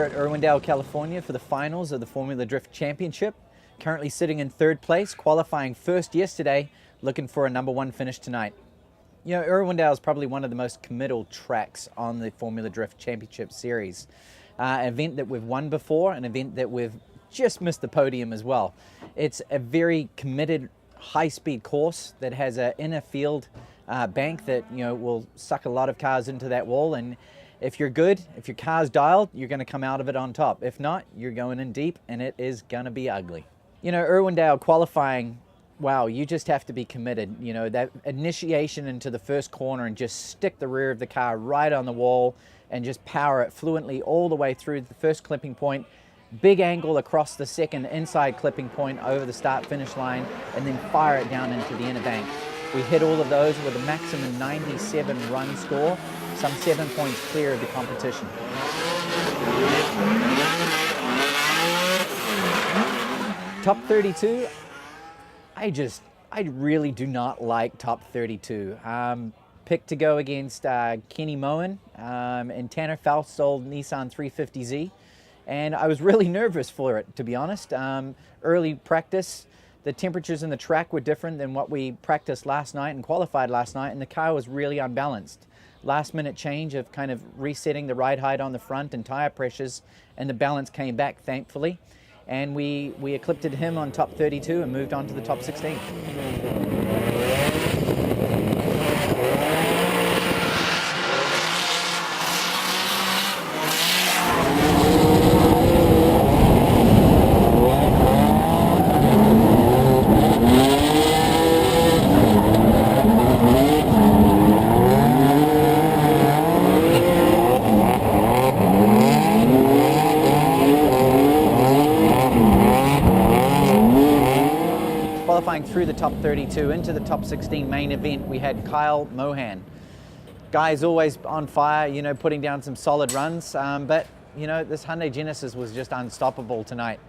We're at Irwindale, California for the finals of the Formula Drift Championship. Currently sitting in third place, qualifying first yesterday, looking for a #1 finish tonight. You know, Irwindale is probably one of the most committal tracks on the Formula Drift Championship Series. An event that we've won before, an event that we've just missed the podium as well. It's a very committed, high-speed course that has an inner field bank that, you know, will suck a lot of cars into that wall, and if you're good, if your car's dialed, you're going to come out of it on top. If not, you're going in deep and it is going to be ugly. You know, Irwindale qualifying, wow, you just have to be committed. You know, that initiation into the first corner and just stick the rear of the car right on the wall and just power it fluently all the way through the first clipping point, big angle across the second inside clipping point over the start-finish line, and then fire it down into the inner bank. We hit all of those with a maximum 97 run score, some 7 points clear of the competition. Top 32, I really do not like top 32. Picked to go against Kenny Moen and Tanner Faust's old Nissan 350Z. And I was really nervous for it, to be honest. Early practice, the temperatures in the track were different than what we practiced last night and qualified last night, and the car was really unbalanced. Last minute change of kind of resetting the ride height on the front and tire pressures, and the balance came back, thankfully. And we eclipsed him on top 32 and moved on to the top 16. Qualifying through the top 32 into the top 16 main event, we had Kyle Mohan. Guy's always on fire, you know, putting down some solid runs, but you know, this Hyundai Genesis was just unstoppable tonight.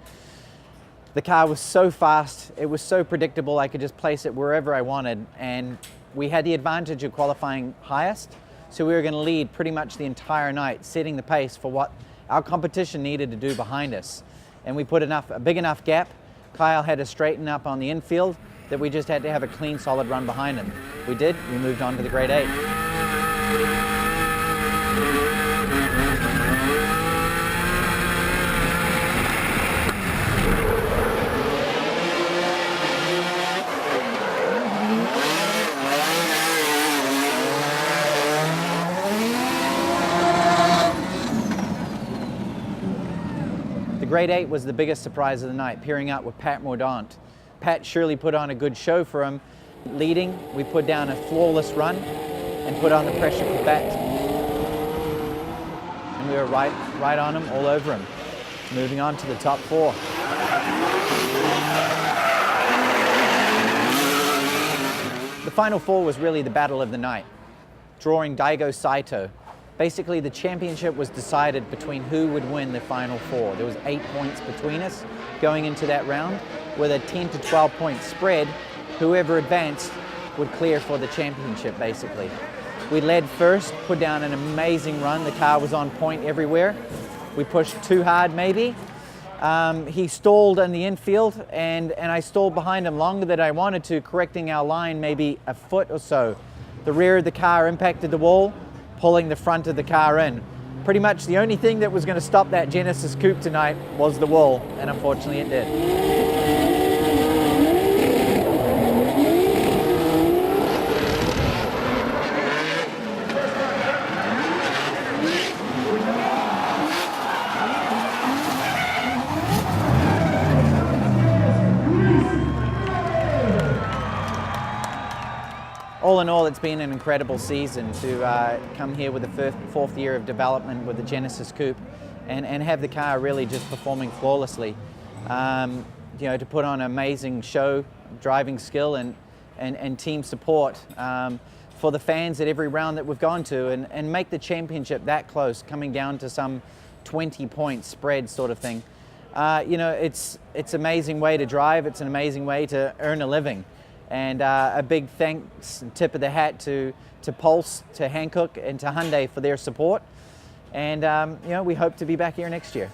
The car was so fast, it was so predictable, I could just place it wherever I wanted, and we had the advantage of qualifying highest, so we were going to lead pretty much the entire night, setting the pace for what our competition needed to do behind us. And we put a big enough gap. Kyle had to straighten up on the infield that we just had to have a clean, solid run behind him. We did. We moved on to the grade 8. The grade 8 was the biggest surprise of the night, pairing up with Pat Mordaunt. Pat surely put on a good show for him. Leading, we put down a flawless run and put on the pressure for Pat. And we were right on him, all over him. Moving on to the top 4. The final 4 was really the battle of the night, drawing Daigo Saito. Basically, the championship was decided between who would win the final 4. There was 8 points between us going into that round. With a 10 to 12 point spread, whoever advanced would clear for the championship, basically. We led first, put down an amazing run. The car was on point everywhere. We pushed too hard, maybe. He stalled in the infield, and I stalled behind him longer than I wanted to, correcting our line maybe a foot or so. The rear of the car impacted the wall, pulling the front of the car in. Pretty much the only thing that was going to stop that Genesis Coupe tonight was the wall, and unfortunately it did. All in all, it's been an incredible season to come here with the fourth year of development with the Genesis Coupe and have the car really just performing flawlessly. You know, to put on an amazing show, driving skill and team support for the fans at every round that we've gone to, and make the championship that close, coming down to some 20-point spread sort of thing. You know, it's an amazing way to drive, it's an amazing way to earn a living. And a big thanks and tip of the hat to Pulse, to Hankook, and to Hyundai for their support. And, you know, we hope to be back here next year.